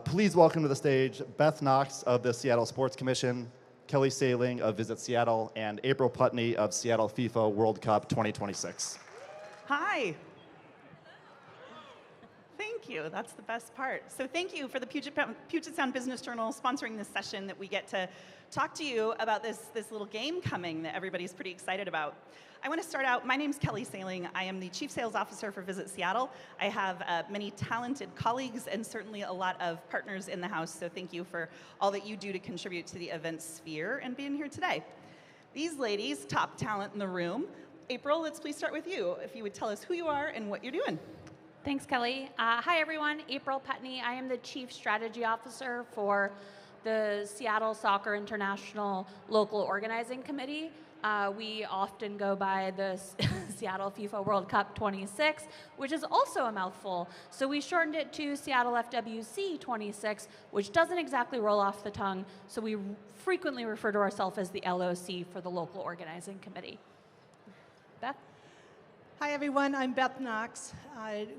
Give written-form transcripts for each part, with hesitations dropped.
Please welcome to the stage Beth Knox of the Seattle Sports Commission, Kelly Saling of Visit Seattle, and April Putney of Seattle FIFA World Cup 2026. Hi. Thank you. That's the best part. So thank you for the Puget Sound Business Journal sponsoring this session that we get to talk to you about this little game coming that everybody's pretty excited about. I want to start out, my name's Kelly Saling. I am the Chief Sales Officer for Visit Seattle. I have many talented colleagues and certainly a lot of partners in the house, so thank you for all that you do to contribute to the event sphere and being here today. These ladies, top talent in the room. April, let's please start with you. If you would tell us who you are and what you're doing. Thanks, Kelly. Hi, everyone. April Putney. I am the Chief Strategy Officer for the Seattle Soccer International Local Organizing Committee. We often go by the Seattle FIFA World Cup 26, which is also a mouthful. So we shortened it to Seattle FWC 26, which doesn't exactly roll off the tongue. So we frequently refer to ourselves as the LOC for the Local Organizing Committee. Beth? Hi, everyone. I'm Beth Knox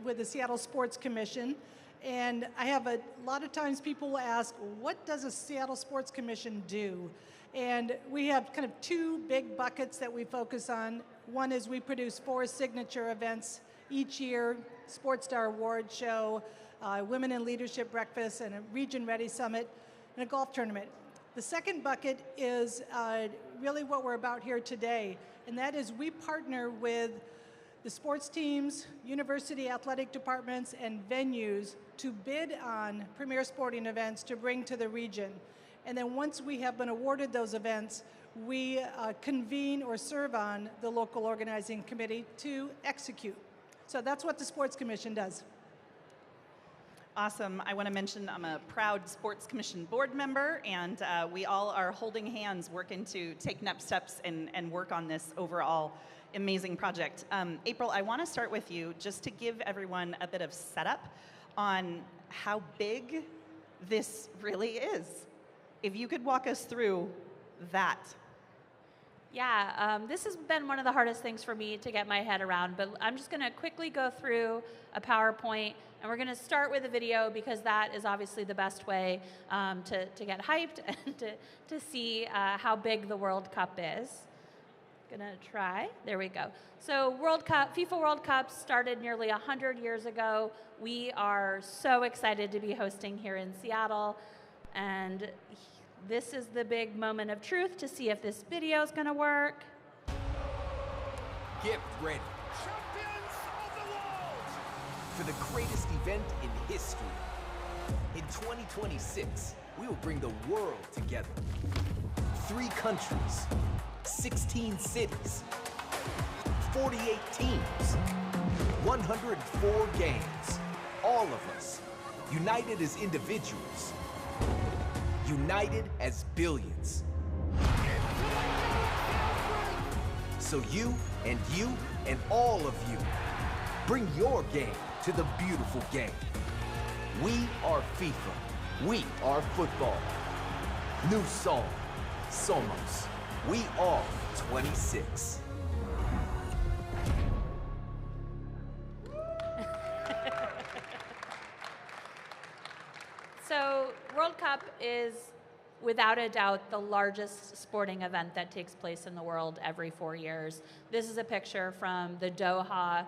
with the Seattle Sports Commission. And I have a lot of times people will ask, what does a Seattle Sports Commission do? And we have kind of two big buckets that we focus on. One is we produce 4 signature events each year: Sports Star Award Show, Women in Leadership Breakfast, and a Region Ready Summit, and a golf tournament. The second bucket is really what we're about here today, and that is we partner with the sports teams, university athletic departments, and venues to bid on premier sporting events to bring to the region. And then once we have been awarded those events, we convene or serve on the local organizing committee to execute. So that's what the Sports Commission does. Awesome. I want to mention I'm a proud Sports Commission board member, and we all are holding hands working to take next steps and work on this overall amazing project. April, I want to start with you just to give everyone a bit of setup on how big this really is. If you could walk us through that. Yeah, this has been one of the hardest things for me to get my head around, but I'm just going to quickly go through a PowerPoint, and we're going to start with a video because that is obviously the best way to get hyped and to see how big the World Cup is. Gonna try. There we go. So World Cup, FIFA World Cup started nearly 100 years ago. We are so excited to be hosting here in Seattle, and this is the big moment of truth to see if this video is going to work. Get ready. Champions of the world! For the greatest event in history. In 2026, we will bring the world together. 3 countries, 16 cities, 48 teams, 104 games. All of us, united as individuals, united as billions. So you and all of you, bring your game to the beautiful game. We are FIFA. We are football. New song, Somos. We are 26. So World Cup is, without a doubt, the largest sporting event that takes place in the world every 4 years. This is a picture from the Doha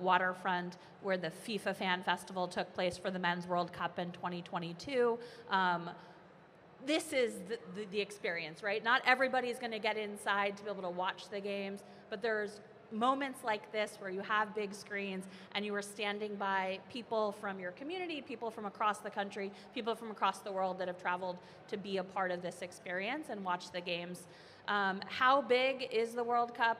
waterfront where the FIFA Fan Festival took place for the Men's World Cup in 2022. This is the experience, right? Not everybody's going to get inside to be able to watch the games, but there's moments like this where you have big screens and you are standing by people from your community, people from across the country, people from across the world that have traveled to be a part of this experience and watch the games. How big is the World Cup?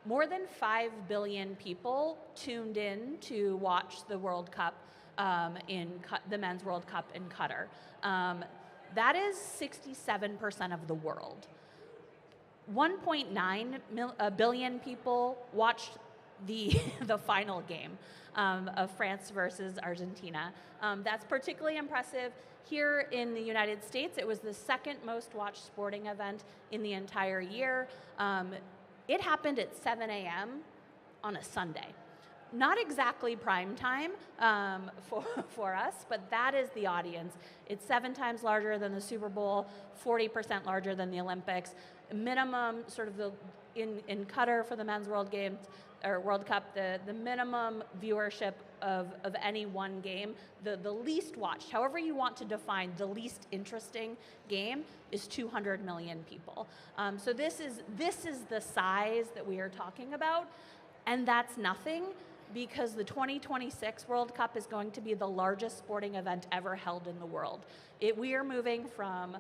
More than 5 billion people tuned in to watch the World Cup the Men's World Cup in Qatar. That is 67% of the world. 1.9 billion people watched the final game of France versus Argentina. That's particularly impressive. Here in the United States, it was the second most watched sporting event in the entire year. It happened at 7 a.m. on a Sunday. not exactly prime time for us, but that is the audience. It's 7 times larger than the Super Bowl, 40% larger than the Olympics. Minimum sort of in Qatar for the Men's World Games or World Cup, the minimum viewership of any one game, the least watched, however you want to define the least interesting game, is 200 million people. So this is the size that we are talking about, and that's nothing, because the 2026 World Cup is going to be the largest sporting event ever held in the world. We are moving from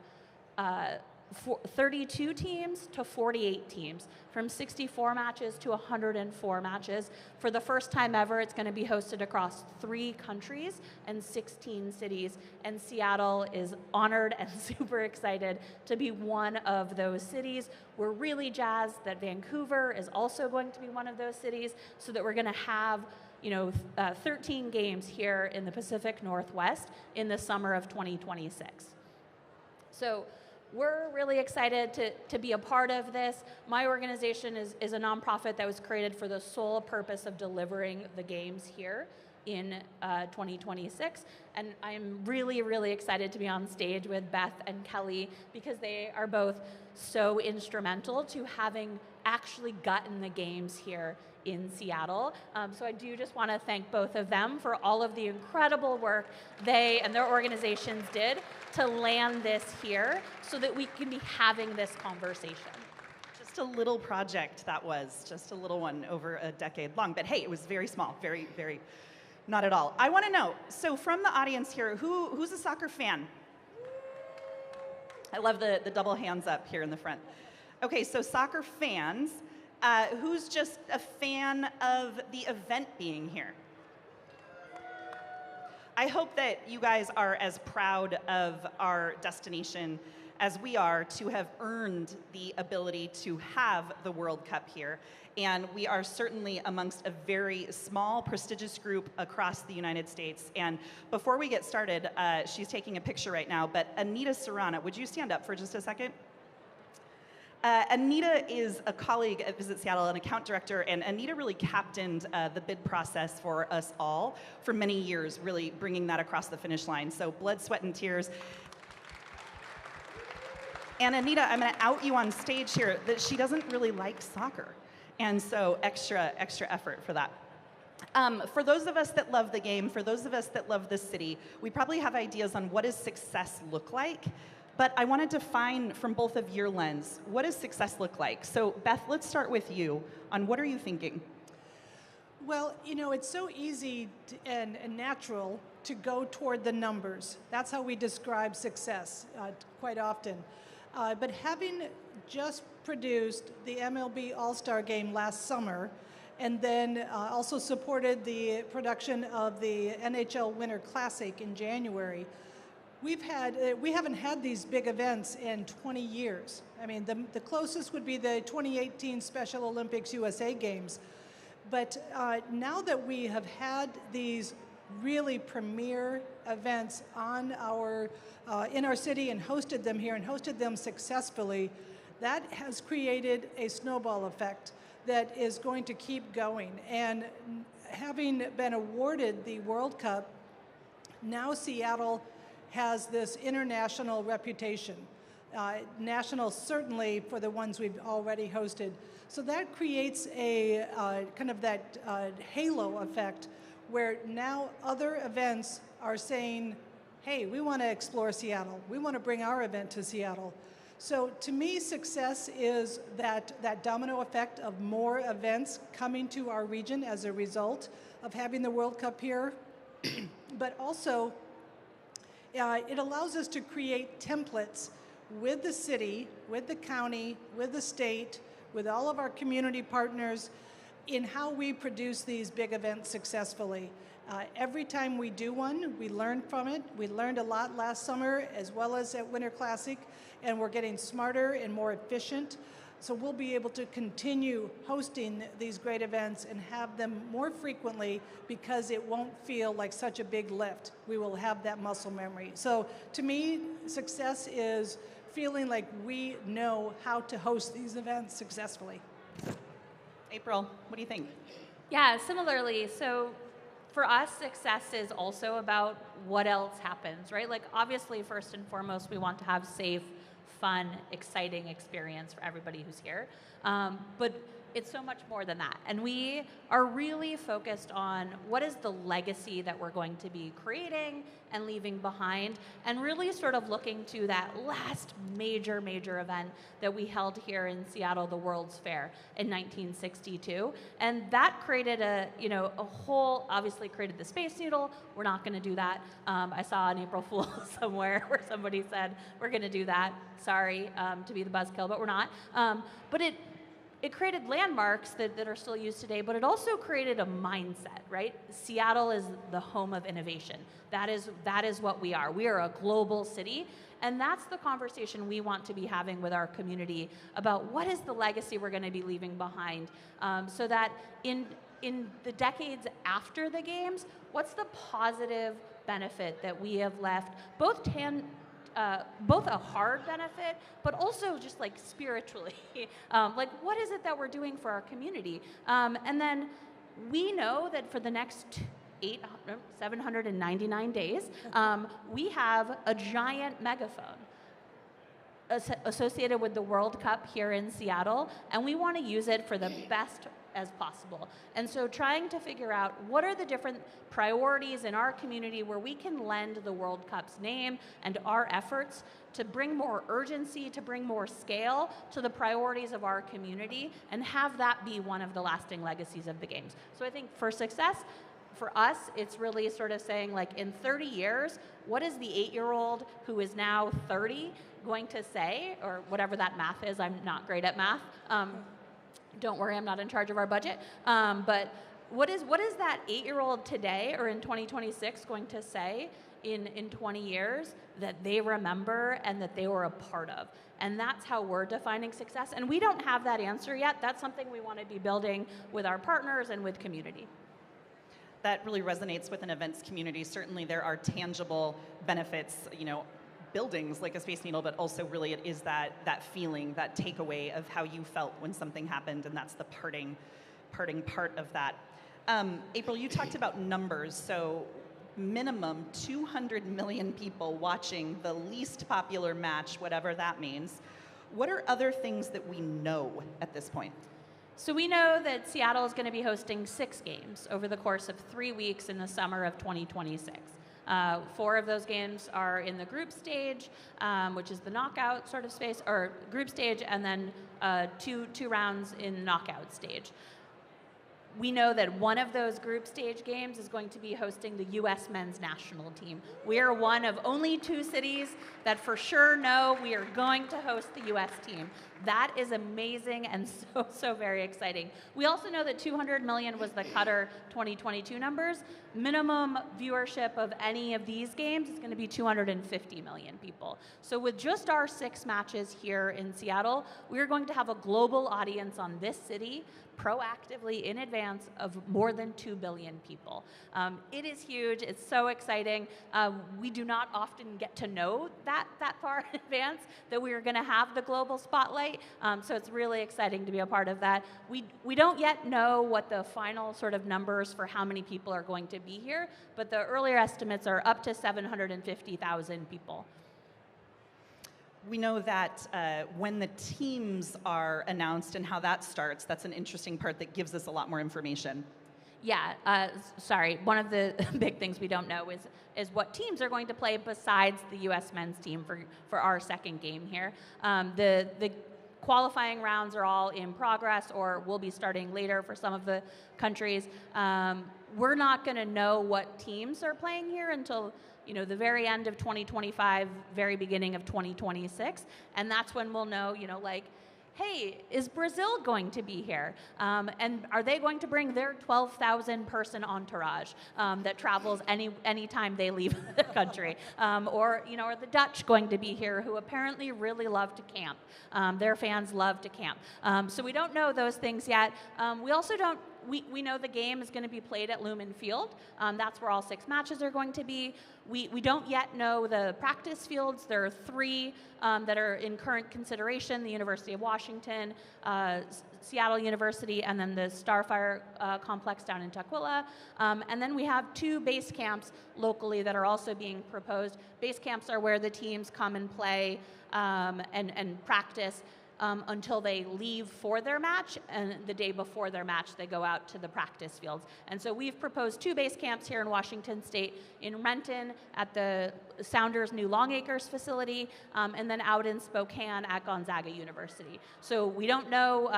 32 teams to 48 teams, from 64 matches to 104 matches. For the first time ever, it's going to be hosted across 3 countries and 16 cities, and Seattle is honored and super excited to be one of those cities. We're really jazzed that Vancouver is also going to be one of those cities, so that we're going to have 13 games here in the Pacific Northwest in the summer of 2026. So we're really excited to be a part of this. My organization is a nonprofit that was created for the sole purpose of delivering the games here in 2026. And I'm really, really excited to be on stage with Beth and Kelly, because they are both so instrumental to having actually gotten the games here in Seattle. So I do just want to thank both of them for all of the incredible work they and their organizations did to land this here so that we can be having this conversation. Just a little project that was, just a little one over a decade long. But hey, it was very small, very, very, not at all. I want to know, so from the audience here, who's a soccer fan? I love the double hands up here in the front. Okay, so soccer fans. Who's just a fan of the event being here? I hope that you guys are as proud of our destination as we are to have earned the ability to have the World Cup here. And we are certainly amongst a very small, prestigious group across the United States. And before we get started, she's taking a picture right now, but Anita Serrana, would you stand up for just a second? Anita is a colleague at Visit Seattle, an account director, and Anita really captained the bid process for us all for many years, really bringing that across the finish line. So blood, sweat, and tears. And Anita, I'm going to out you on stage here that she doesn't really like soccer. And so extra effort for that. For those of us that love the game, for those of us that love the city, we probably have ideas on what does success look like. But I want to define from both of your lens, what does success look like? So Beth, let's start with you on what are you thinking? Well, it's so easy and natural to go toward the numbers. That's how we describe success quite often. But having just produced the MLB All-Star Game last summer, and then also supported the production of the NHL Winter Classic in January, we haven't had these big events in 20 years. I mean, the closest would be the 2018 Special Olympics USA Games. But now that we have had these really premier events on in our city and hosted them here and hosted them successfully, that has created a snowball effect that is going to keep going. And having been awarded the World Cup, now Seattle has this international reputation. National, certainly, for the ones we've already hosted. So that creates a kind of that halo effect where now other events are saying, hey, we want to explore Seattle. We want to bring our event to Seattle. So to me, success is that domino effect of more events coming to our region as a result of having the World Cup here, but also it allows us to create templates with the city, with the county, with the state, with all of our community partners in how we produce these big events successfully. Every time we do one, we learn from it. We learned a lot last summer as well as at Winter Classic, and we're getting smarter and more efficient. So we'll be able to continue hosting these great events and have them more frequently because it won't feel like such a big lift. We will have that muscle memory. So to me, success is feeling like we know how to host these events successfully. April, what do you think? Yeah, similarly. So for us, success is also about what else happens, right? Like, obviously, first and foremost, we want to have safe, fun, exciting experience for everybody who's here. But it's so much more than that. And we are really focused on what is the legacy that we're going to be creating and leaving behind, and really sort of looking to that last major event that we held here in Seattle, the World's Fair in 1962. And that created a whole, obviously created the Space Needle. We're not gonna do that. I saw an April Fool somewhere where somebody said, we're gonna do that. Sorry to be the buzzkill, but we're not. But it created landmarks that are still used today, but it also created a mindset, right? Seattle is the home of innovation. That is what we are. We are a global city, and that's the conversation we want to be having with our community about what is the legacy we're going to be leaving behind, so that in the decades after the games, what's the positive benefit that we have left, both a hard benefit, but also just like spiritually. Like, what is it that we're doing for our community? And then we know that for the next 799 days, we have a giant megaphone associated with the World Cup here in Seattle, and we want to use it for the best as possible. And so trying to figure out what are the different priorities in our community where we can lend the World Cup's name and our efforts to bring more urgency, to bring more scale to the priorities of our community, and have that be one of the lasting legacies of the games. So I think for success, for us, it's really sort of saying, like, in 30 years, what is the 8-year-old who is now 30 going to say, or whatever that math is? I'm not great at math. Don't worry, I'm not in charge of our budget. But what is that 8-year-old today or in 2026 going to say in 20 years that they remember and that they were a part of? And that's how we're defining success. And we don't have that answer yet. That's something we want to be building with our partners and with community. That really resonates with an events community. Certainly there are tangible benefits, buildings like a Space Needle, but also really it is that feeling, that takeaway of how you felt when something happened, and that's the parting part of that. April, you talked about numbers, so minimum 200 million people watching the least popular match, whatever that means. What are other things that we know at this point? So we know that Seattle is going to be hosting 6 games over the course of 3 weeks in the summer of 2026. 4 of those games are in the group stage, which is the knockout sort of space, or group stage, and then two rounds in knockout stage. We know that one of those group stage games is going to be hosting the U.S. men's national team. We are one of only 2 cities that for sure know we are going to host the U.S. team. That is amazing and so very exciting. We also know that 200 million was the Qatar 2022 numbers. Minimum viewership of any of these games is going to be 250 million people. So with just our 6 matches here in Seattle, we're going to have a global audience on this city proactively in advance of more than 2 billion people. It is huge. It's so exciting. We do not often get to know that far in advance that we are going to have the global spotlight. So it's really exciting to be a part of that. We don't yet know what the final sort of numbers for how many people are going to be here, but the earlier estimates are up to 750,000 people. We know that when the teams are announced and how that starts, that's an interesting part that gives us a lot more information. Yeah, sorry. One of the big things we don't know is what teams are going to play besides the U.S. men's team for our second game here. The qualifying rounds are all in progress or will be starting later for some of the countries. We're not going to know what teams are playing here until the very end of 2025, very beginning of 2026. And that's when we'll know, like, hey, is Brazil going to be here? And are they going to bring their 12,000 person entourage that travels anytime they leave the country? Or are the Dutch going to be here, who apparently really love to camp? Their fans love to camp. So we don't know those things yet. We also don't. We know the game is going to be played at Lumen Field. That's where all 6 matches are going to be. We don't yet know the practice fields. There are 3 that are in current consideration: the University of Washington, Seattle University and then the Starfire complex down in Tukwila. And then we have 2 base camps locally that are also being proposed. Base camps are where the teams come and play and practice until they leave for their match, and the day before their match they go out to the practice fields. And so we've proposed 2 base camps here in Washington State, in Renton at the Sounders' new Longacres facility, and then out in Spokane at Gonzaga University. So we don't know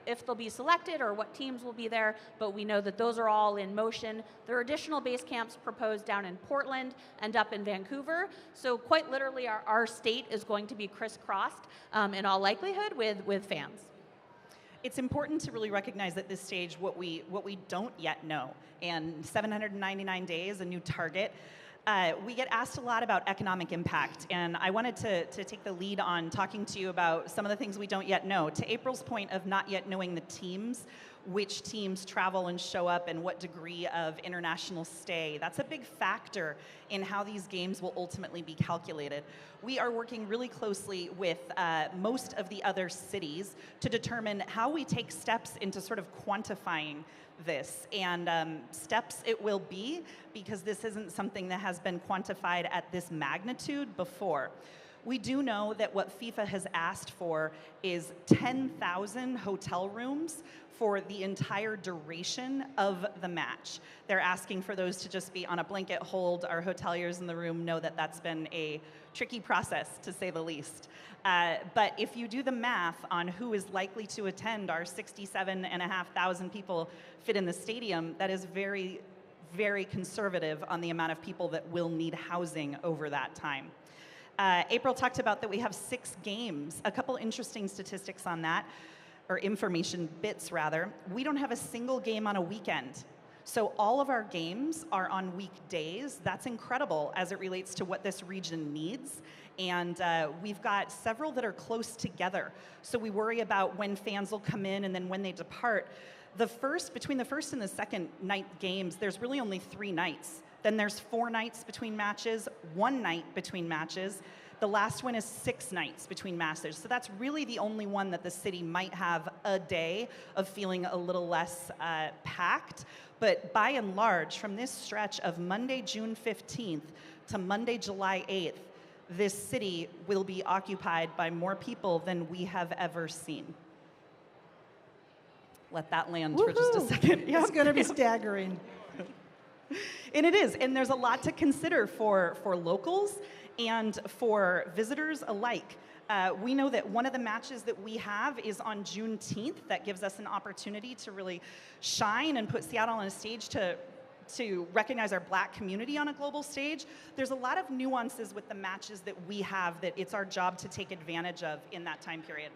if they'll be selected or what teams will be there, but we know that those are all in motion. There are additional base camps proposed down in Portland and up in Vancouver. So quite literally our state is going to be crisscrossed in all likelihood with fans. It's important to really recognize at this stage what we don't yet know. And 799 days, a new target. We get asked a lot about economic impact, and I wanted to take the lead on talking to you about some of the things we don't yet know. To April's point of not yet knowing the teams, which teams travel and show up and what degree of international stay. That's a big factor in how these games will ultimately be calculated. We are working really closely with most of the other cities to determine how we take steps into sort of quantifying this, and steps it will be, because this isn't something that has been quantified at this magnitude before. We do know that what FIFA has asked for is 10,000 hotel rooms for the entire duration of the match. They're asking for those to just be on a blanket hold. Our hoteliers in the room know that that's been a tricky process, to say the least. But if you do the math on who is likely to attend, our 67,500 people fit in the stadium, that is very, very conservative on the amount of people that will need housing over that time. April talked about that we have 6 games. A couple interesting statistics on that, or information bits rather. We don't have a single game on a weekend. So all of our games are on weekdays. That's incredible as it relates to what this region needs. And we've got several that are close together. So we worry about when fans will come in and then when they depart. Between the first and the second night games, there's really only 3 nights. Then there's 4 nights between matches, 1 night between matches. The last one is 6 nights between matches. So that's really the only one that the city might have a day of feeling a little less packed. But by and large, from this stretch of Monday, June 15th to Monday, July 8th, this city will be occupied by more people than we have ever seen. Let that land for just a second. It's going to be staggering. And it is, and there's a lot to consider for locals and for visitors alike. We know that one of the matches that we have is on Juneteenth. That gives us an opportunity to really shine and put Seattle on a stage to recognize our Black community on a global stage. There's a lot of nuances with the matches that we have that it's our job to take advantage of in that time period.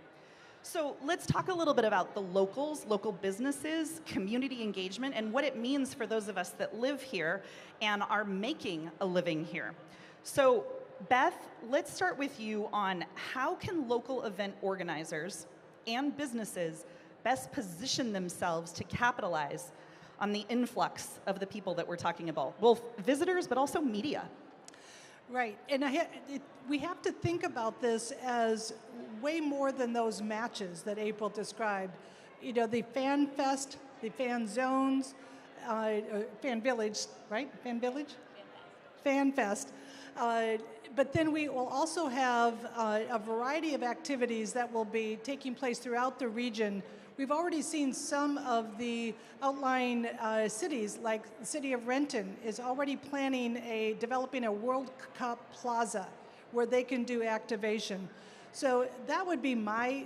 So let's talk a little bit about the locals, local businesses, community engagement, and what it means for those of us that live here and are making a living here. So Beth, let's start with you on how can local event organizers and businesses best position themselves to capitalize on the influx of the people that we're talking about, both visitors but also media? Right, and we have to think about this as way more than those matches that April described. You know, the fan fest, the fan zones, fan village, right? Fan village? Fan fest. But then we will also have a variety of activities that will be taking place throughout the region. We've already seen some of the outlying cities, like the city of Renton is already developing a World Cup plaza where they can do activation. So that would be my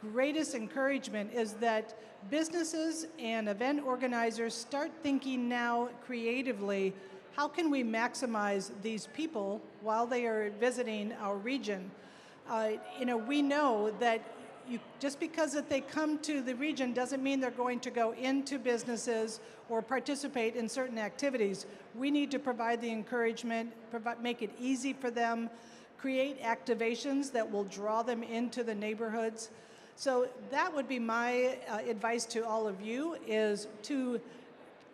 greatest encouragement, is that businesses and event organizers start thinking now creatively, how can we maximize these people while they are visiting our region? We know that just because that they come to the region doesn't mean they're going to go into businesses or participate in certain activities. We need to provide the encouragement, make it easy for them, create activations that will draw them into the neighborhoods. So that would be my advice to all of you, is to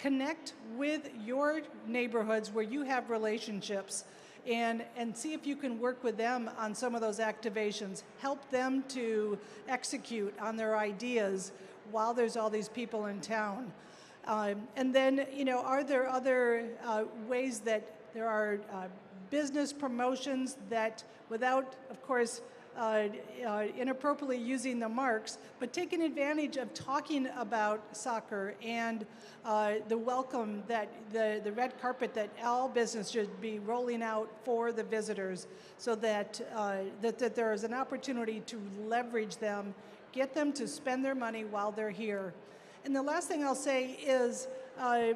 connect with your neighborhoods where you have relationships and see if you can work with them on some of those activations. Help them to execute on their ideas while there's all these people in town. And then, are there other ways that there are business promotions that, without, of course, inappropriately using the marks, but taking advantage of talking about soccer and the welcome that the red carpet that all business should be rolling out for the visitors, so that that there is an opportunity to leverage them, get them to spend their money while they're here. And the last thing I'll say is, I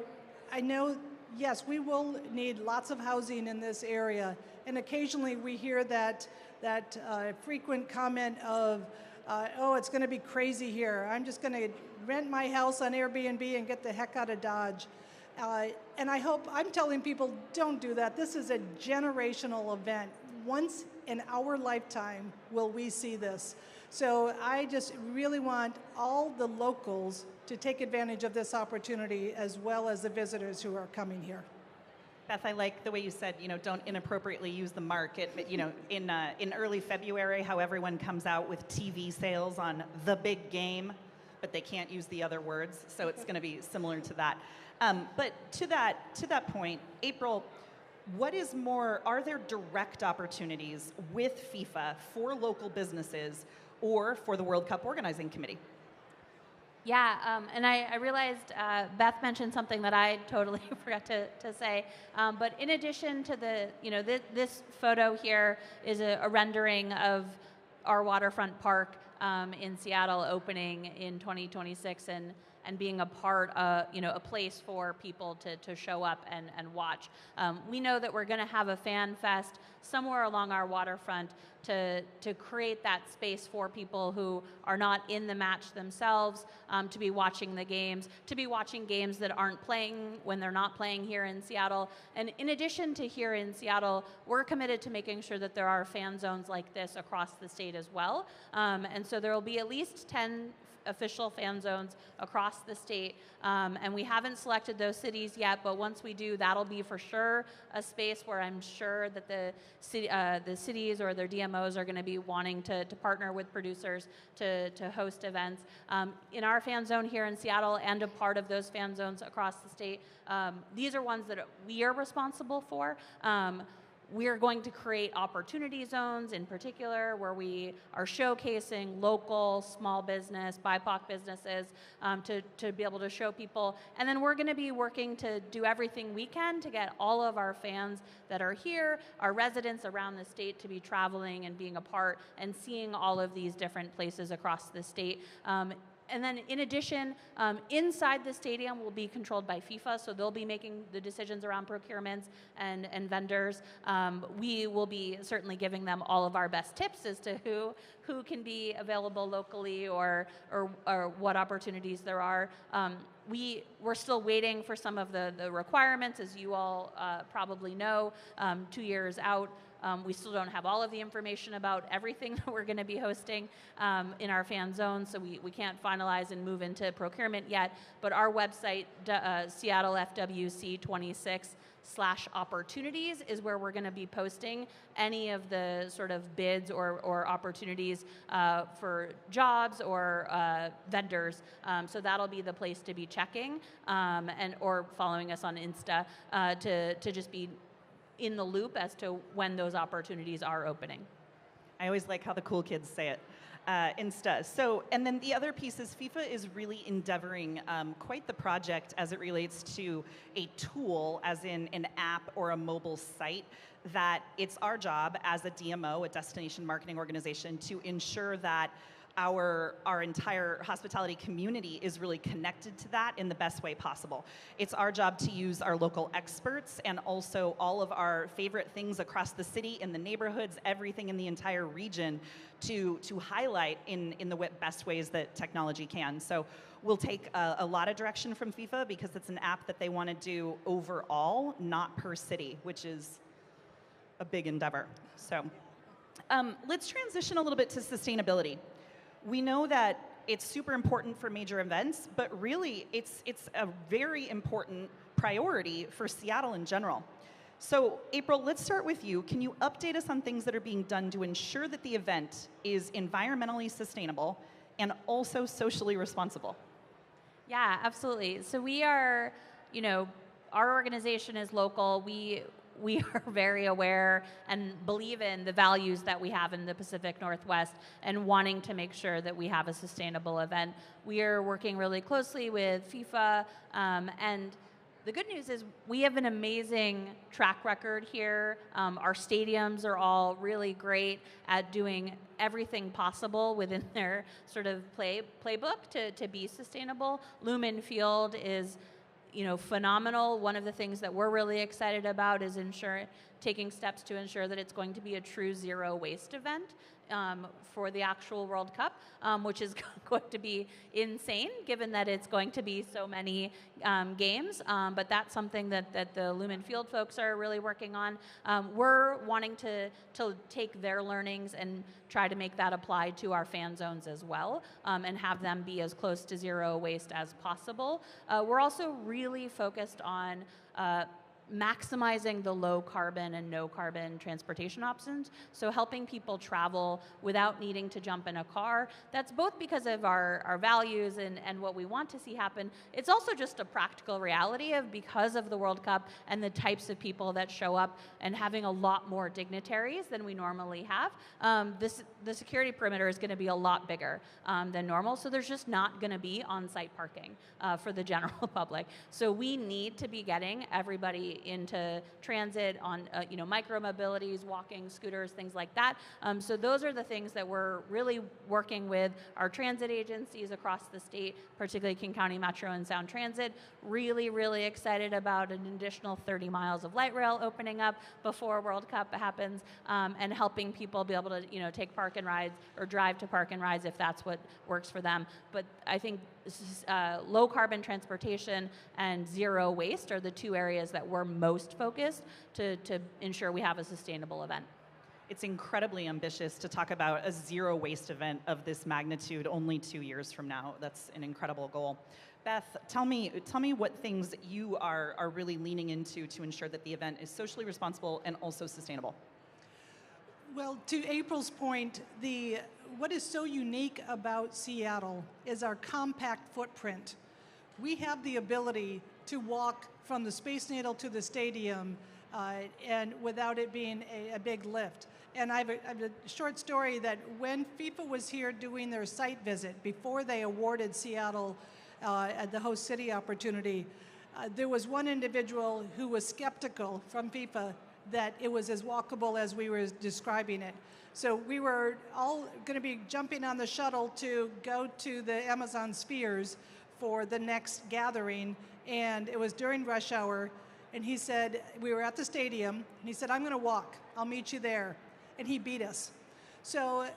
know, yes, we will need lots of housing in this area, and occasionally we hear that frequent comment of, oh, it's going to be crazy here. I'm just going to rent my house on Airbnb and get the heck out of Dodge. And I'm telling people, don't do that. This is a generational event. Once in our lifetime will we see this. So I just really want all the locals to take advantage of this opportunity, as well as the visitors who are coming here. Beth, I like the way you said, don't inappropriately use the mark. In early February, how everyone comes out with TV sales on the big game, but they can't use the other words. So it's going to be similar to that. But to that point, April, are there direct opportunities with FIFA for local businesses or for the World Cup Organizing Committee? Yeah, and I realized Beth mentioned something that I totally forgot to say. But in addition to this photo here is a rendering of our waterfront park in Seattle opening in 2026 and being a part of, a place for people to show up and watch. We know that we're going to have a fan fest somewhere along our waterfront to create that space for people who are not in the match themselves, to be watching the games, to be watching games that aren't playing when they're not playing here in Seattle. And in addition to here in Seattle, we're committed to making sure that there are fan zones like this across the state as well. And so there will be at least 10 official fan zones across the state, and we haven't selected those cities yet, but once we do, that'll be for sure a space where I'm sure that the cities or their DMOs are going to be wanting to partner with producers to host events. In our fan zone here in Seattle and a part of those fan zones across the state, these are ones that we are responsible for. We're going to create opportunity zones in particular where we are showcasing local, small business, BIPOC businesses to be able to show people. And then we're going to be working to do everything we can to get all of our fans that are here, our residents around the state, to be traveling and being a part and seeing all of these different places across the state. And then in addition, inside the stadium will be controlled by FIFA, so they'll be making the decisions around procurements and vendors. We will be certainly giving them all of our best tips as to who can be available locally or what opportunities there are. We're still waiting for some of the requirements, as you all probably know, 2 years out. We still don't have all of the information about everything that we're going to be hosting in our fan zone, so we can't finalize and move into procurement yet. But our website, Seattle FWC 26/opportunities, is where we're going to be posting any of the sort of bids or opportunities for jobs or vendors. So that'll be the place to be checking or following us on Insta to just be in the loop as to when those opportunities are opening. I always like how the cool kids say it. Insta. So, and then the other piece is FIFA is really endeavoring quite the project as it relates to a tool, as in an app or a mobile site, that it's our job as a DMO, a destination marketing organization, to ensure that our entire hospitality community is really connected to that in the best way possible. It's our job to use our local experts and also all of our favorite things across the city, in the neighborhoods, everything in the entire region to highlight in the best ways that technology can. So we'll take a lot of direction from FIFA because it's an app that they want to do overall, not per city, which is a big endeavor. So let's transition a little bit to sustainability. We know that it's super important for major events, but really it's a very important priority for Seattle in general. So, April, let's start with you. Can you update us on things that are being done to ensure that the event is environmentally sustainable and also socially responsible? Yeah, absolutely. So we are, you know, our organization is local. We are very aware and believe in the values that we have in the Pacific Northwest and wanting to make sure that we have a sustainable event. We are working really closely with FIFA, and the good news is we have an amazing track record here. Our stadiums are all really great at doing everything possible within their sort of playbook to be sustainable. Lumen Field is, phenomenal. One of the things that we're really excited about is taking steps to ensure that it's going to be a true zero waste event for the actual World Cup, which is going to be insane given that it's going to be so many games. But that's something that the Lumen Field folks are really working on. We're wanting to take their learnings and try to make that apply to our fan zones as well, and have them be as close to zero waste as possible. We're also really focused on maximizing the low carbon and no carbon transportation options, so helping people travel without needing to jump in a car. That's both because of our values and what we want to see happen. It's also just a practical reality of, because of the World Cup and the types of people that show up and having a lot more dignitaries than we normally have, the security perimeter is going to be a lot bigger than normal, so there's just not going to be on-site parking for the general public. So we need to be getting everybody into transit on micro-mobilities, walking, scooters, things like that. So those are the things that we're really working with our transit agencies across the state, particularly King County Metro and Sound Transit. Really, really excited about an additional 30 miles of light rail opening up before World Cup happens, and helping people be able to take park and rides or drive to park and rides if that's what works for them. But I think low carbon transportation and zero waste are the two areas that we're most focused to ensure we have a sustainable event. It's incredibly ambitious to talk about a zero waste event of this magnitude only 2 years from now. That's an incredible goal. Beth, tell me what things you are really leaning into to ensure that the event is socially responsible and also sustainable. Well, to April's point, what is so unique about Seattle is our compact footprint. We have the ability to walk from the Space Needle to the stadium and without it being a big lift. And I have a short story that when FIFA was here doing their site visit, before they awarded Seattle at the host city opportunity, there was one individual who was skeptical from FIFA that it was as walkable as we were describing it. So we were all going to be jumping on the shuttle to go to the Amazon Spheres for the next gathering, and it was during rush hour, and he said, we were at the stadium, and he said, I'm going to walk, I'll meet you there, and he beat us. So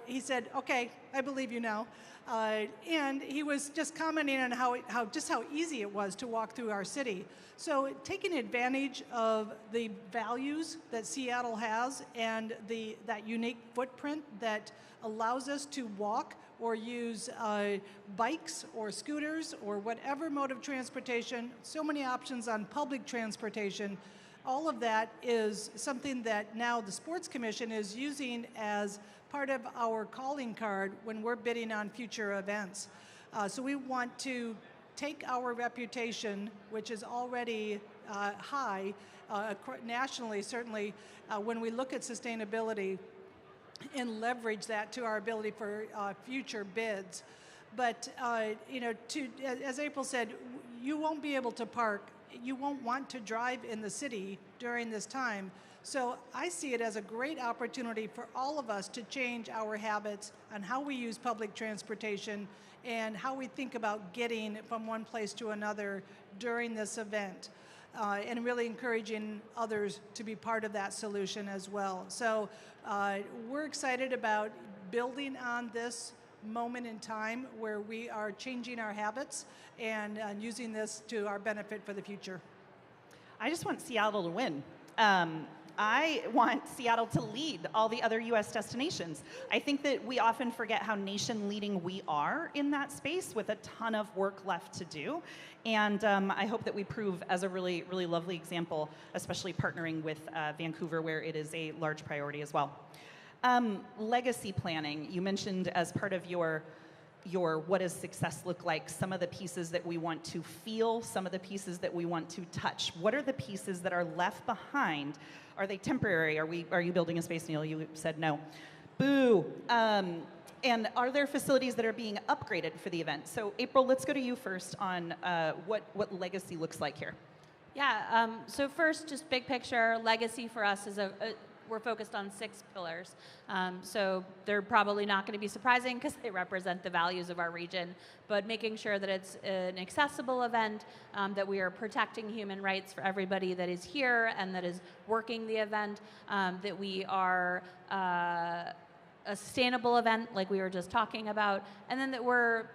he said, okay, I believe you now. And he was just commenting on how easy it was to walk through our city. So taking advantage of the values that Seattle has and that unique footprint that allows us to walk or use bikes or scooters or whatever mode of transportation, so many options on public transportation. All of that is something that now the Sports Commission is using as part of our calling card when we're bidding on future events. So we want to take our reputation, which is already high nationally, certainly, when we look at sustainability, and leverage that to our ability for future bids. But as April said, you won't be able to park. You won't want to drive in the city during this time. So I see it as a great opportunity for all of us to change our habits on how we use public transportation and how we think about getting from one place to another during this event, and really encouraging others to be part of that solution as well. So we're excited about building on this moment in time where we are changing our habits and using this to our benefit for the future. I just want Seattle to win. I want Seattle to lead all the other U.S. destinations. I think that we often forget how nation-leading we are in that space with a ton of work left to do. And I hope that we prove as a really, really lovely example, especially partnering with Vancouver, where it is a large priority as well. Legacy planning, you mentioned as part of your what does success look like, some of the pieces that we want to feel, some of the pieces that we want to touch. What are the pieces that are left behind? Are they temporary? Are you building a space, Neil? You said no. Boo. And are there facilities that are being upgraded for the event? So April, let's go to you first on what legacy looks like here. Yeah, so first, just big picture, legacy for us is we're focused on 6 pillars. So they're probably not going to be surprising because they represent the values of our region, but making sure that it's an accessible event, that we are protecting human rights for everybody that is here and that is working the event, that we are a sustainable event like we were just talking about, and then that we're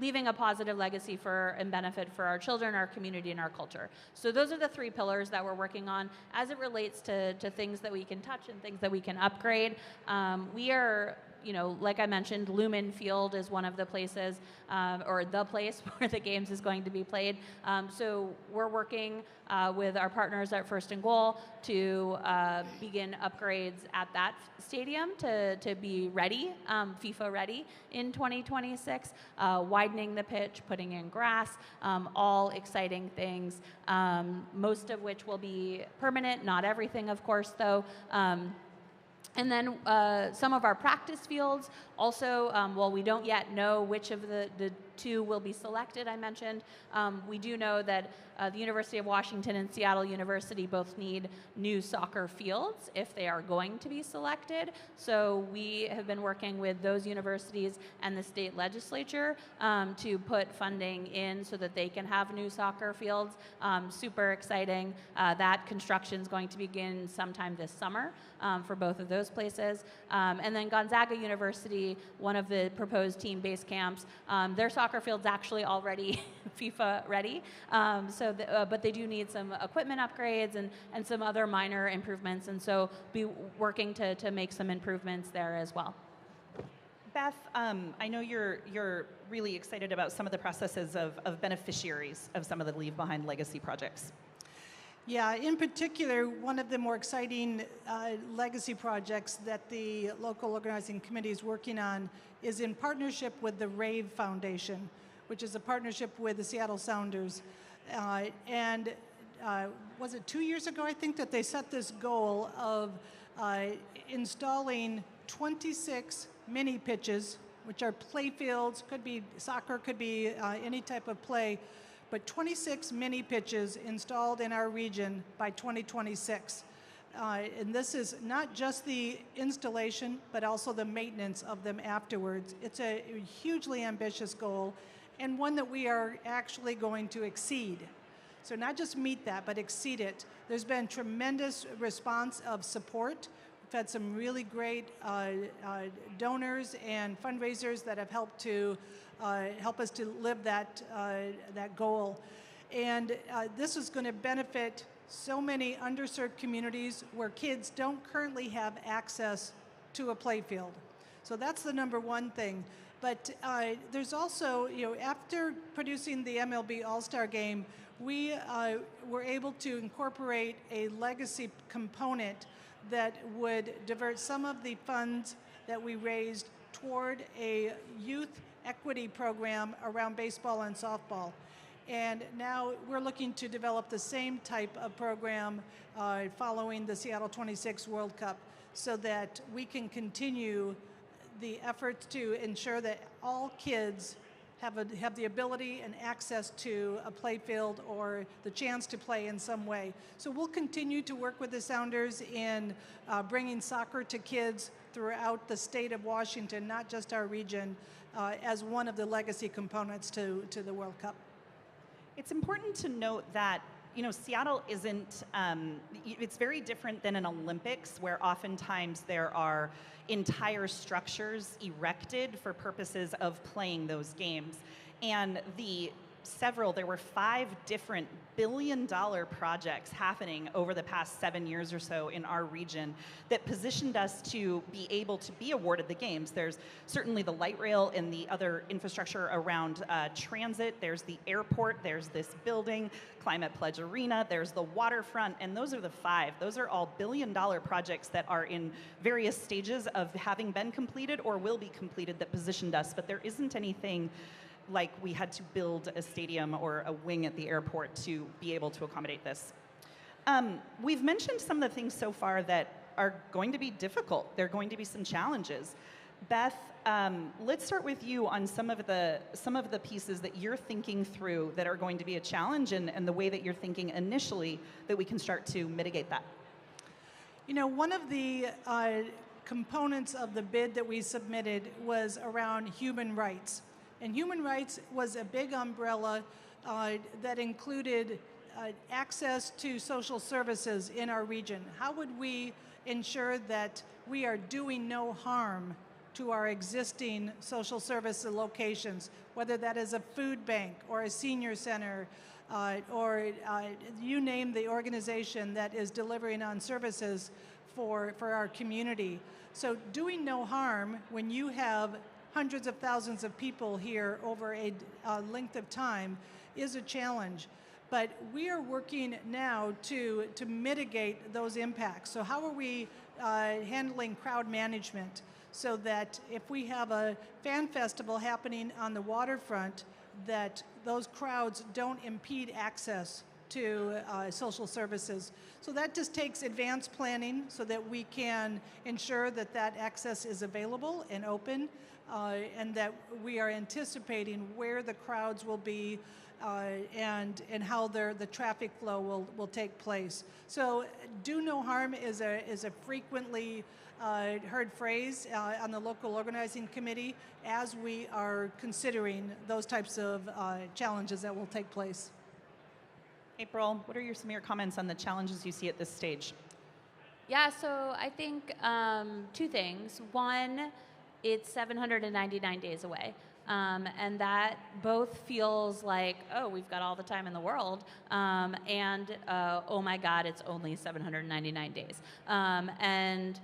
leaving a positive legacy for and benefit for our children, our community, and our culture. So those are the 3 pillars that we're working on. As it relates to things that we can touch and things that we can upgrade, we are, like I mentioned, Lumen Field is one of the places, or the place where the games is going to be played. So we're working with our partners at First and Goal to begin upgrades at that stadium to be ready, FIFA ready in 2026, widening the pitch, putting in grass, all exciting things, most of which will be permanent, not everything, of course, though. And then some of our practice fields also, while we don't yet know which of the 2 will be selected, I mentioned, we do know that the University of Washington and Seattle University both need new soccer fields if they are going to be selected. So we have been working with those universities and the state legislature to put funding in so that they can have new soccer fields. Super exciting. That construction is going to begin sometime this summer for both of those places. And then Gonzaga University, one of the proposed team base camps, their soccer field's actually already FIFA ready. But they do need some equipment upgrades and some other minor improvements, and so be working to make some improvements there as well. Beth, I know you're really excited about some of the processes of beneficiaries of some of the Leave Behind legacy projects. Yeah, in particular, one of the more exciting legacy projects that the local organizing committee is working on is in partnership with the RAVE Foundation, which is a partnership with the Seattle Sounders. Was it 2 years ago, I think, that they set this goal of installing 26 mini pitches, which are play fields, could be soccer, could be any type of play, but 26 mini pitches installed in our region by 2026. And this is not just the installation, but also the maintenance of them afterwards. It's a hugely ambitious goal, and one that we are actually going to exceed. So not just meet that, but exceed it. There's been tremendous response of support. We've had some really great donors and fundraisers that have helped to help us to live that goal. And this is going to benefit so many underserved communities where kids don't currently have access to a play field. So that's the number one thing. But there's also, after producing the MLB All-Star Game, we were able to incorporate a legacy component that would divert some of the funds that we raised toward a youth equity program around baseball and softball. And now we're looking to develop the same type of program following the Seattle 26 World Cup so that we can continue the efforts to ensure that all kids have the ability and access to a play field or the chance to play in some way. So we'll continue to work with the Sounders in bringing soccer to kids throughout the state of Washington, not just our region, as one of the legacy components to the World Cup. It's important to note that Seattle isn't, it's very different than an Olympics where oftentimes there are entire structures erected for purposes of playing those games. And the there were 5 different billion-dollar projects happening over the past 7 years or so in our region that positioned us to be able to be awarded the games. There's certainly the light rail and the other infrastructure around transit. There's the airport. There's this building, Climate Pledge Arena. There's the waterfront, and those are the 5. Those are all billion-dollar projects that are in various stages of having been completed or will be completed that positioned us, but there isn't anything like we had to build a stadium or a wing at the airport to be able to accommodate this. We've mentioned some of the things so far that are going to be difficult. There are going to be some challenges. Beth, let's start with you on some of the pieces that you're thinking through that are going to be a challenge, and the way that you're thinking initially that we can start to mitigate that. You know, one of the components of the bid that we submitted was around human rights. And human rights was a big umbrella that included access to social services in our region. How would we ensure that we are doing no harm to our existing social service locations, whether that is a food bank or a senior center, or you name the organization that is delivering on services for our community. So doing no harm when you have hundreds of thousands of people here over a length of time is a challenge. But we are working now to mitigate those impacts. So how are we handling crowd management so that if we have a fan festival happening on the waterfront, that those crowds don't impede access to social services. So that just takes advanced planning so that we can ensure that that access is available and open, and that we are anticipating where the crowds will be and how the traffic flow will take place. So do no harm is a frequently heard phrase on the local organizing committee as we are considering those types of challenges that will take place. April, what are some of your comments on the challenges you see at this stage? Yeah, so I think 2 things. One, it's 799 days away. And that both feels like, oh, we've got all the time in the world, and oh my God, it's only 799 days. And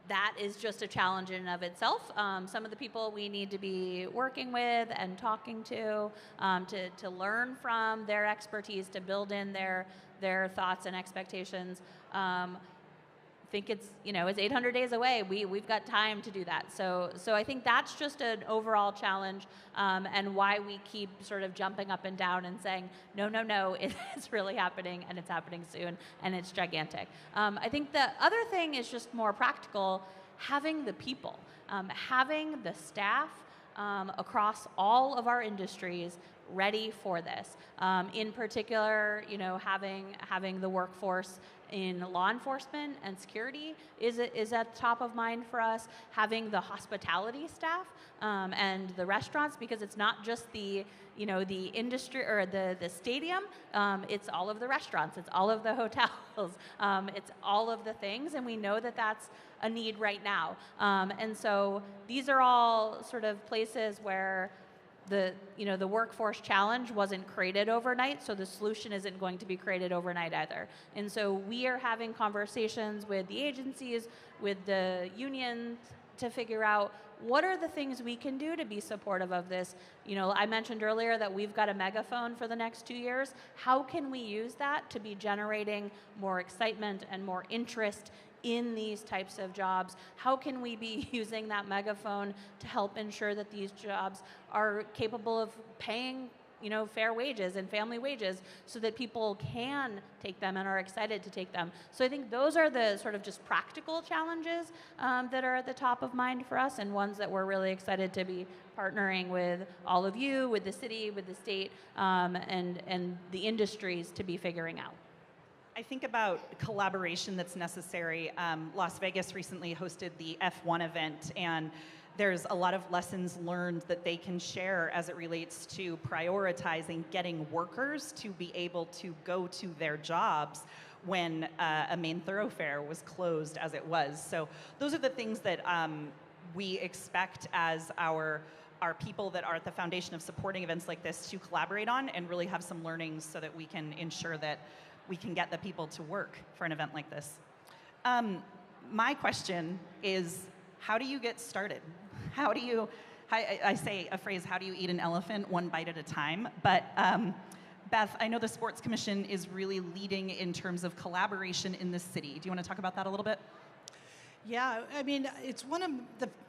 that is just a challenge in and of itself. Some of the people we need to be working with and talking to learn from their expertise, to build in their thoughts and expectations. Think it's 800 days away. We've got time to do that. So I think that's just an overall challenge, and why we keep sort of jumping up and down and saying, no, it's really happening, and it's happening soon, and it's gigantic. I think the other thing is just more practical, having the people, having the staff across all of our industries ready for this. In particular, having the workforce in law enforcement and security is at top of mind for us. Having the hospitality staff and the restaurants, because it's not just the industry or the stadium. It's all of the restaurants. It's all of the hotels. It's all of the things, and we know that that's a need right now. And so these are all sort of places where the workforce challenge wasn't created overnight, so the solution isn't going to be created overnight either. And so we are having conversations with the agencies, with the unions, to figure out what are the things we can do to be supportive of this. I mentioned earlier that we've got a megaphone for the next 2 years. How can we use that to be generating more excitement and more interest in these types of jobs? How can we be using that megaphone to help ensure that these jobs are capable of paying fair wages and family wages, so that people can take them and are excited to take them? So I think those are the sort of just practical challenges that are at the top of mind for us, and ones that we're really excited to be partnering with all of you, with the city, with the state, and the industries to be figuring out. I think about collaboration that's necessary. Las Vegas recently hosted the F1 event, and there's a lot of lessons learned that they can share as it relates to prioritizing getting workers to be able to go to their jobs when a main thoroughfare was closed as it was. So those are the things that we expect as our our people that are at the foundation of supporting events like this to collaborate on and really have some learnings so that we can ensure that we can get the people to work for an event like this. My question is, how do you get started? How do you, I say a phrase, how do you eat an elephant one bite at a time? But Beth, I know the Sports Commission is really leading in terms of collaboration in the city. Do you want to talk about that a little bit? Yeah, I mean, it's one of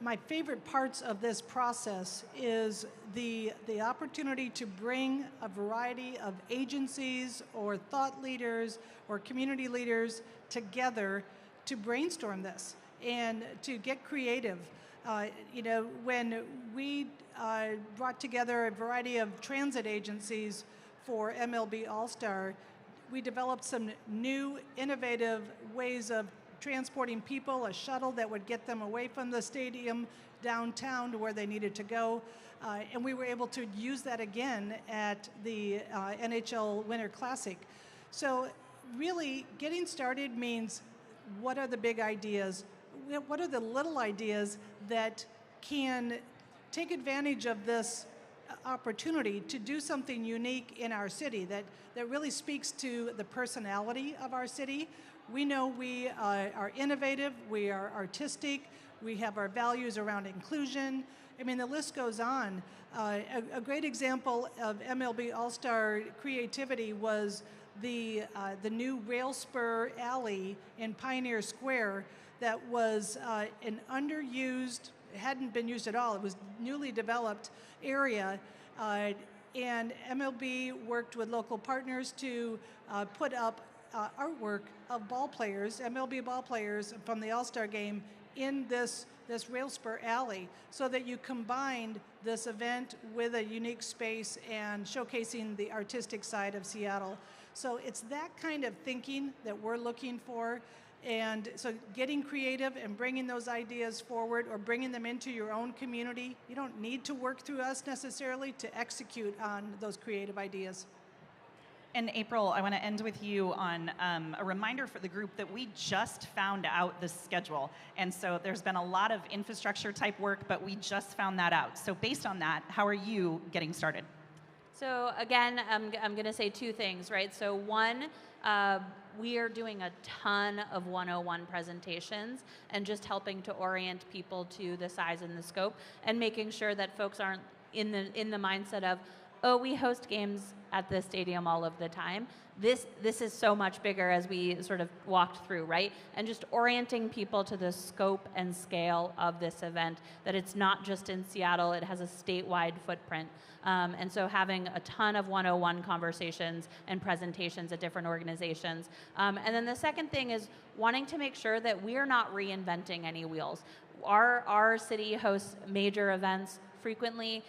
my favorite parts of this process is the opportunity to bring a variety of agencies or thought leaders or community leaders together to brainstorm this and to get creative. You know, when we brought together a variety of transit agencies for MLB All-Star, we developed some new innovative ways of transporting people, a shuttle that would get them away from the stadium downtown to where they needed to go. And we were able to use that again at the NHL Winter Classic. So really getting started means, what are the big ideas? What are the little ideas that can take advantage of this opportunity to do something unique in our city that really speaks to the personality of our city? We know we are innovative, we are artistic, we have our values around inclusion. I mean, the list goes on. A great example of MLB All-Star creativity was the new rail spur alley in Pioneer Square that was an underused, hadn't been used at all. It was newly developed area, and MLB worked with local partners to put up artwork of ball players, MLB ball players from the All-Star game in this rail spur alley, so that you combined this event with a unique space and showcasing the artistic side of Seattle. So it's that kind of thinking that we're looking for. And so getting creative and bringing those ideas forward or bringing them into your own community, you don't need to work through us necessarily to execute on those creative ideas. And April, I want to end with you on a reminder for the group that we just found out the schedule. And so there's been a lot of infrastructure type work, but we just found that out. So based on that, how are you getting started? So again, I'm going to say two things, right? So one, we are doing a ton of 101 presentations and just helping to orient people to the size and the scope and making sure that folks aren't in the mindset of, oh, we host games at the stadium all of the time. This is so much bigger, as we sort of walked through, right? And just orienting people to the scope and scale of this event, that it's not just in Seattle, it has a statewide footprint. And so having a ton of 101 conversations and presentations at different organizations. And then the second thing is wanting to make sure that we're not reinventing any wheels. Our city hosts major events frequently.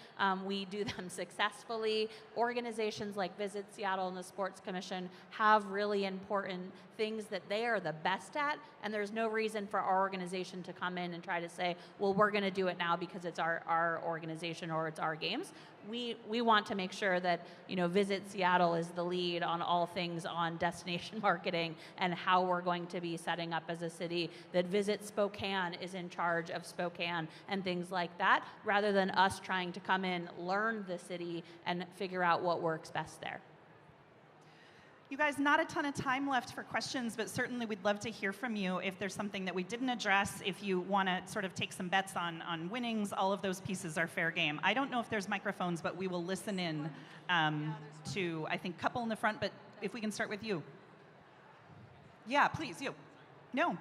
We do them successfully. Organizations like Visit Seattle and the Sports Commission have really important things that they are the best at, and there's no reason for our organization to come in and try to say, well, we're going to do it now because it's our organization or it's our games. We want to make sure that, you know, Visit Seattle is the lead on all things on destination marketing and how we're going to be setting up as a city, that Visit Spokane is in charge of Spokane and things like that, rather than us trying to come in, learn the city, and figure out what works best there. You guys, not a ton of time left for questions, but certainly we'd love to hear from you if there's something that we didn't address, if you want to sort of take some bets on winnings. All of those pieces are fair game. I don't know if there's microphones, but we will listen in to, I think, couple in the front, but if we can start with you. Yeah, please, you. No.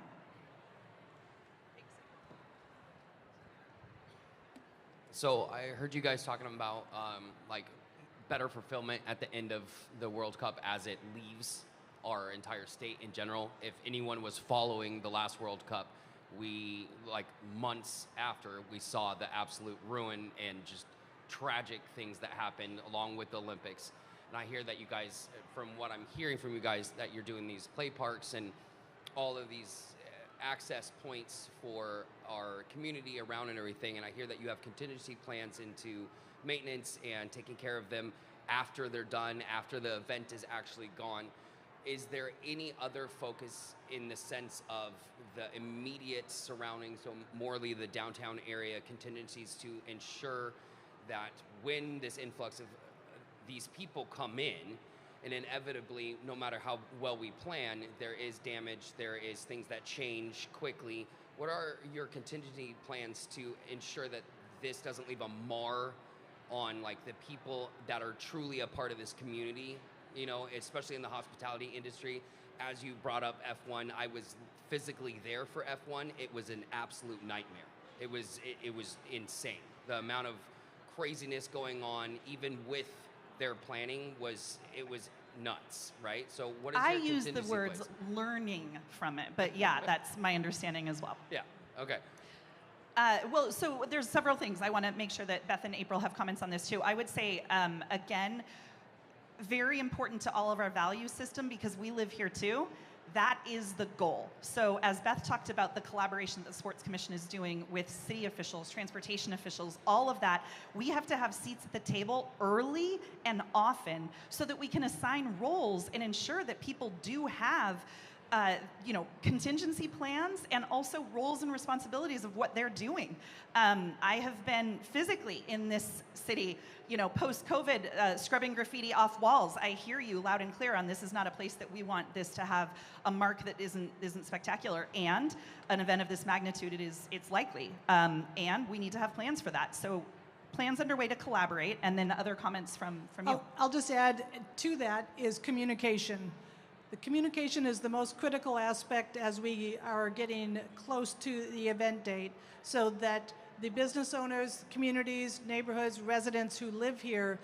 So I heard you guys talking about like better fulfillment at the end of the World Cup as it leaves our entire state in general. If anyone was following the last World Cup, we, like months after, we saw the absolute ruin and just tragic things that happened along with the Olympics. And I hear that you guys, from what I'm hearing from you guys, that you're doing these play parks and all of these access points for our community around and everything. And I hear that you have contingency plans into maintenance and taking care of them after they're done, after the event is actually gone. Is there any other focus in the sense of the immediate surroundings, so morely the downtown area, contingencies to ensure that when this influx of these people come in, and inevitably, no matter how well we plan, there is damage, there is things that change quickly. What are your contingency plans to ensure that this doesn't leave a mar on like the people that are truly a part of this community, you know, especially in the hospitality industry? As you brought up F1, I was physically there for F1. It was an absolute nightmare. It was insane. The amount of craziness going on, even with their planning, was nuts, right? So what is I your use the contingency words plans? learning from it, but yeah, that's my understanding as well. Yeah, okay. Well, so there's several things. I want to make sure that Beth and April have comments on this too. I would say, again, very important to all of our value system, because we live here too. That is the goal. So as Beth talked about the collaboration that the Sports Commission is doing with city officials, transportation officials, all of that, we have to have seats at the table early and often so that we can assign roles and ensure that people do have contingency plans and also roles and responsibilities of what they're doing. I have been physically in this city, post-COVID, scrubbing graffiti off walls. I hear you loud and clear on this is not a place that we want this to have a mark that isn't spectacular. And an event of this magnitude, it's likely. And we need to have plans for that. So plans underway to collaborate, and then other comments from you. I'll just add to that is communication. The communication is the most critical aspect as we are getting close to the event date, so that the business owners, communities, neighborhoods, residents who live here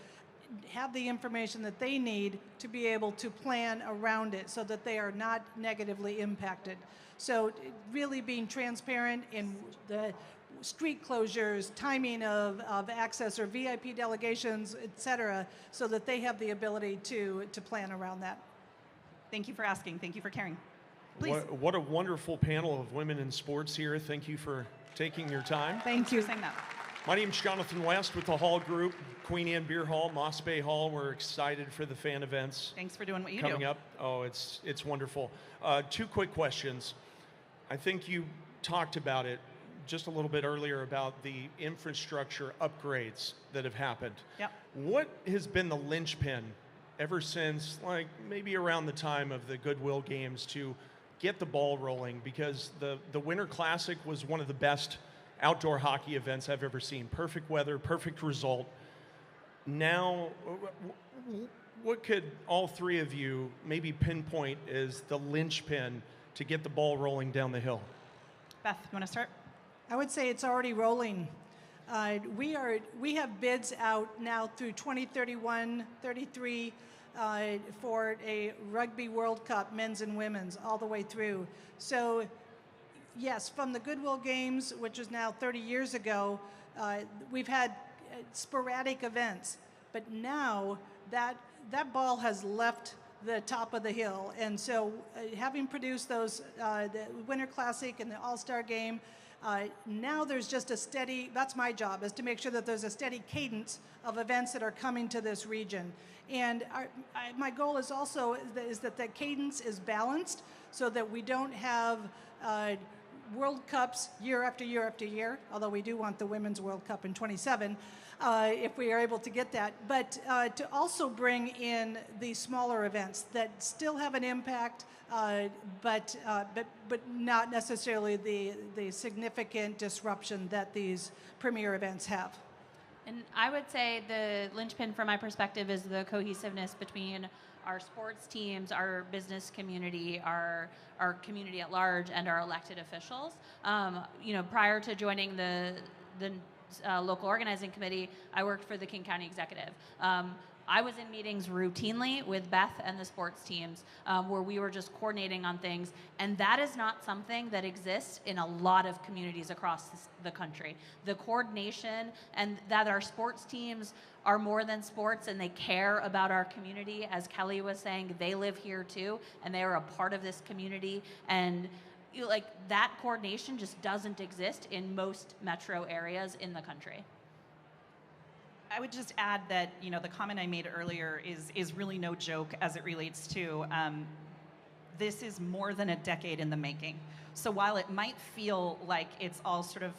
have the information that they need to be able to plan around it so that they are not negatively impacted. So really being transparent in the street closures, timing of access or VIP delegations, et cetera, so that they have the ability to plan around that. Thank you for asking. Thank you for caring. Please. What a wonderful panel of women in sports here. Thank you for taking your time. Thank you for saying that. My name's Jonathan West with the Hall Group, Queen Anne Beer Hall, Moss Bay Hall. We're excited for the fan events. Thanks for doing what you coming do. up. Oh, it's wonderful. Two quick questions. I think you talked about it just a little bit earlier about the infrastructure upgrades that have happened. Yep. What has been the linchpin ever since, like, maybe around the time of the Goodwill Games to get the ball rolling? Because the Winter Classic was one of the best outdoor hockey events I've ever seen. Perfect weather, perfect result. Now, what could all three of you maybe pinpoint as the linchpin to get the ball rolling down the hill? Beth, you want to start? I would say it's already rolling. We have bids out now through 2031, 33 for a Rugby World Cup, men's and women's, all the way through. So, yes, from the Goodwill Games, which was now 30 years ago, we've had sporadic events, but now that ball has left the top of the hill, and so having produced those the Winter Classic and the All-Star Game. Now there's just a steady, that's my job, is to make sure that there's a steady cadence of events that are coming to this region. And my goal is also that the cadence is balanced so that we don't have World Cups year after year after year, although we do want the Women's World Cup in 27, if we are able to get that. But to also bring in the smaller events that still have an impact, but not necessarily the significant disruption that these premier events have. And I would say the linchpin from my perspective is the cohesiveness between our sports teams, our business community, our community at large, and our elected officials. Prior to joining the local organizing committee, I worked for the King County Executive. I was in meetings routinely with Beth and the sports teams where we were just coordinating on things, and that is not something that exists in a lot of communities across the country. The coordination and that our sports teams are more than sports and they care about our community. As Kelly was saying, they live here too, and they are a part of this community, and that coordination just doesn't exist in most metro areas in the country. I would just add that the comment I made earlier is really no joke as it relates to this is more than a decade in the making. So while it might feel like it's all sort of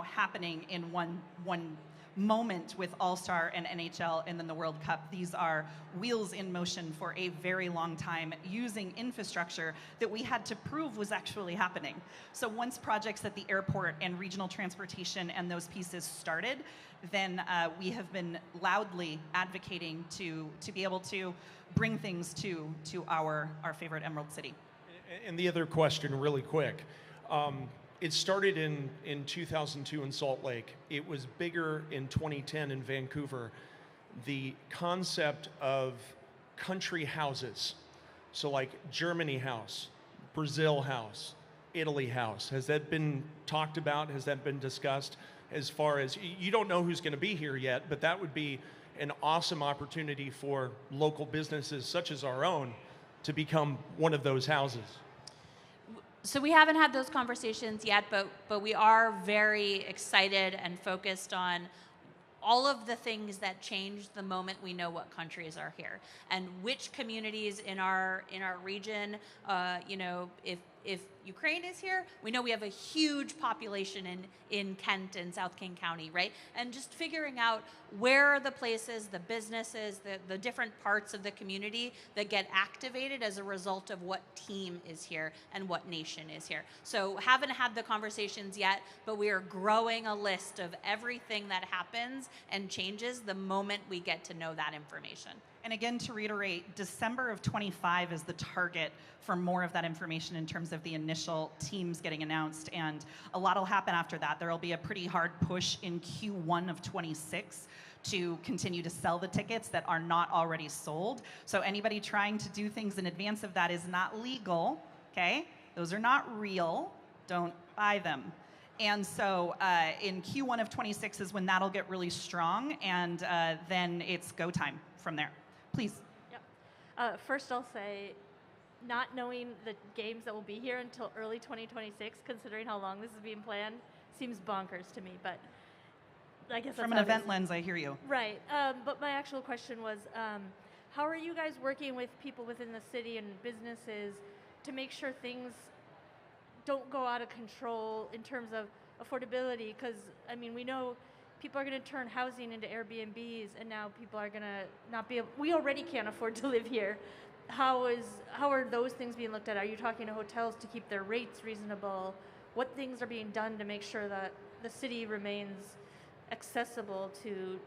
happening in one moment with All-Star and NHL and then the World Cup. These are wheels in motion for a very long time using infrastructure that we had to prove was actually happening. So once projects at the airport and regional transportation and those pieces started, then we have been loudly advocating to be able to bring things to our favorite Emerald City. And the other question, really quick. It started in 2002 in Salt Lake. It was bigger in 2010 in Vancouver. The concept of country houses, so like Germany House, Brazil House, Italy House, has that been talked about? Has that been discussed? As far as, you don't know who's going to be here yet, but that would be an awesome opportunity for local businesses such as our own to become one of those houses. So we haven't had those conversations yet, but we are very excited and focused on all of the things that change the moment we know what countries are here and which communities in our region. If Ukraine is here, we know we have a huge population in Kent and South King County, right? And just figuring out where are the places, the businesses, the different parts of the community that get activated as a result of what team is here and what nation is here. So haven't had the conversations yet, but we are growing a list of everything that happens and changes the moment we get to know that information. And again, to reiterate, December of 25 is the target for more of that information in terms of the initial teams getting announced. And a lot will happen after that. There will be a pretty hard push in Q1 of 26 to continue to sell the tickets that are not already sold. So anybody trying to do things in advance of that is not legal, okay? Those are not real. Don't buy them. And so in Q1 of 26 is when that'll get really strong, and then it's go time from there. Please. Yep. First, I'll say, not knowing the games that will be here until early 2026, considering how long this is being planned, seems bonkers to me. But I guess from an event lens, I hear you. Right. But my actual question was, how are you guys working with people within the city and businesses to make sure things don't go out of control in terms of affordability? Because I mean, we know people are going to turn housing into Airbnbs, and now people are going to not be able, we already can't afford to live here. How are those things being looked at? Are you talking to hotels to keep their rates reasonable? What things are being done to make sure that the city remains accessible to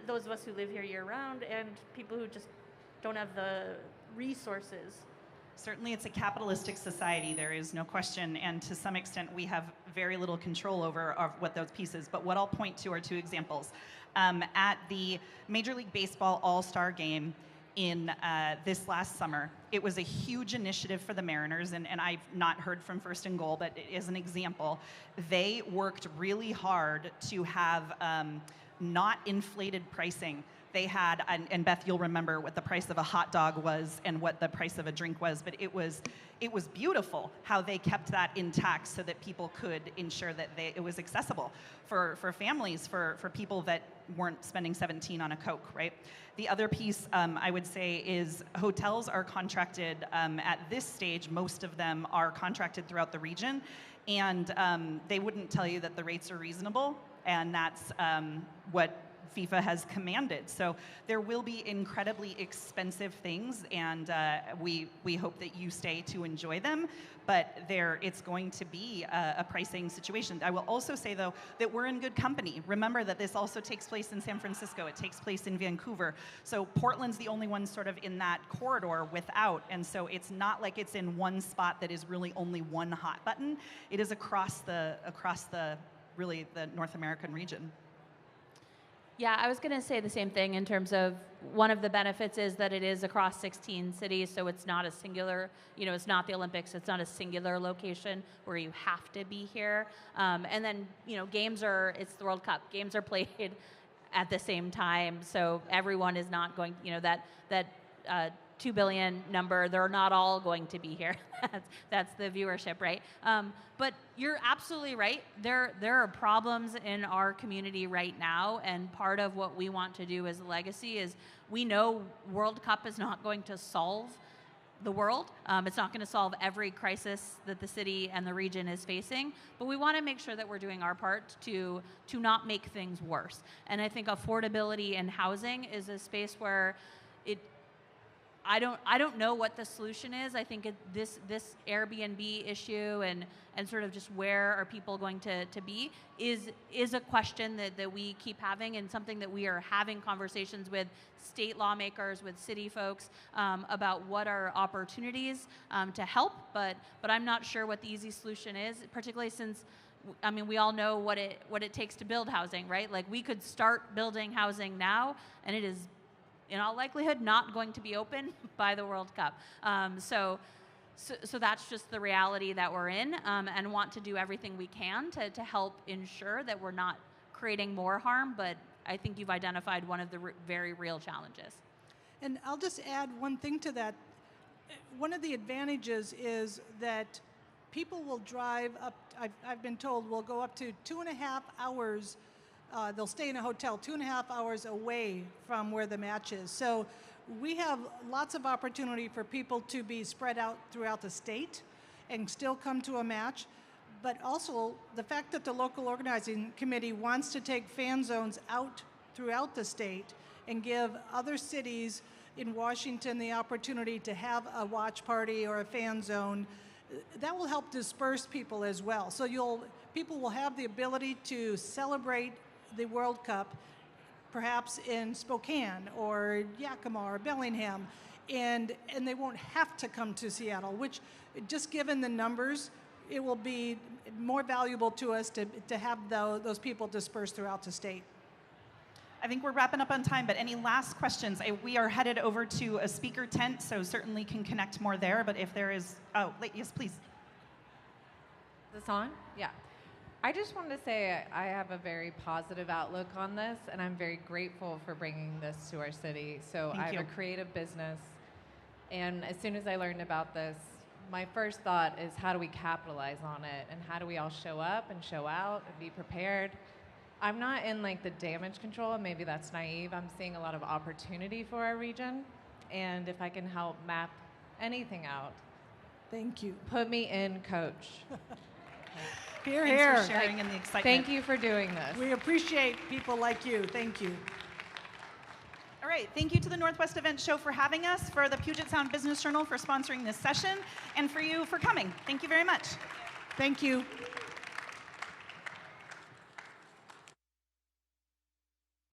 those of us who live here year round and people who just don't have the resources? Certainly it's a capitalistic society, there is no question, and to some extent we have very little control over what those pieces, but what I'll point to are two examples. At the Major League Baseball All-Star Game in this last summer, it was a huge initiative for the Mariners, and I've not heard from First and Goal, but as an example, they worked really hard to have not inflated pricing. They had, and Beth, you'll remember what the price of a hot dog was and what the price of a drink was, but it was beautiful how they kept that intact so that people could ensure that it was accessible for families, for people that weren't spending $17 on a Coke, right? The other piece I would say is hotels are contracted at this stage. Most of them are contracted throughout the region, and they wouldn't tell you that the rates are reasonable, and that's what FIFA has commanded. So there will be incredibly expensive things, and we hope that you stay to enjoy them, but it's going to be a pricing situation. I will also say, though, that we're in good company. Remember that this also takes place in San Francisco. It takes place in Vancouver. So Portland's the only one sort of in that corridor without, and so it's not like it's in one spot that is really only one hot button. It is across the really the North American region. Yeah, I was going to say the same thing in terms of one of the benefits is that it is across 16 cities, so it's not a singular, it's not the Olympics, it's not a singular location where you have to be here. And then, it's the World Cup. Games are played at the same time, so everyone is not going, that 2 billion number, they're not all going to be here. That's the viewership, right? But you're absolutely right. There are problems in our community right now, and part of what we want to do as a legacy is we know World Cup is not going to solve the world. It's not going to solve every crisis that the city and the region is facing, but we want to make sure that we're doing our part to not make things worse. And I think affordability and housing is a space where I don't know what the solution is. I think this Airbnb issue and sort of just where are people going to be is a question that we keep having, and something that we are having conversations with state lawmakers, with city folks about what are opportunities to help. But I'm not sure what the easy solution is, particularly since, I mean, we all know what it takes to build housing, right? Like, we could start building housing now, and it is in all likelihood not going to be open by the World Cup. So that's just the reality that we're in, and want to do everything we can to help ensure that we're not creating more harm. But I think you've identified one of the very real challenges. And I'll just add one thing to that. One of the advantages is that people will drive up, I've been told, will go up to 2.5 hours. They'll stay in a hotel 2.5 hours away from where the match is. So we have lots of opportunity for people to be spread out throughout the state and still come to a match. But also the fact that the local organizing committee wants to take fan zones out throughout the state and give other cities in Washington the opportunity to have a watch party or a fan zone, that will help disperse people as well. So people will have the ability to celebrate the World Cup, perhaps in Spokane or Yakima or Bellingham, and they won't have to come to Seattle, which, just given the numbers, it will be more valuable to us to have those people dispersed throughout the state. I think we're wrapping up on time, but any last questions? We are headed over to a speaker tent, so certainly can connect more there, but if there is, yes, please. Is this on? Yeah. I just wanted to say I have a very positive outlook on this, and I'm very grateful for bringing this to our city. So I have a creative business, and as soon as I learned about this, my first thought is, how do we capitalize on it, and how do we all show up and show out and be prepared? I'm not in like the damage control, and maybe that's naive. I'm seeing a lot of opportunity for our region, and if I can help map anything out, thank you. Put me in, coach. Here, Thanks here. for sharing in the excitement. Thank you for doing this. We appreciate people like you. Thank you. All right, thank you to the Northwest Event Show for having us, for the Puget Sound Business Journal for sponsoring this session, and for you for coming. Thank you very much. Thank you.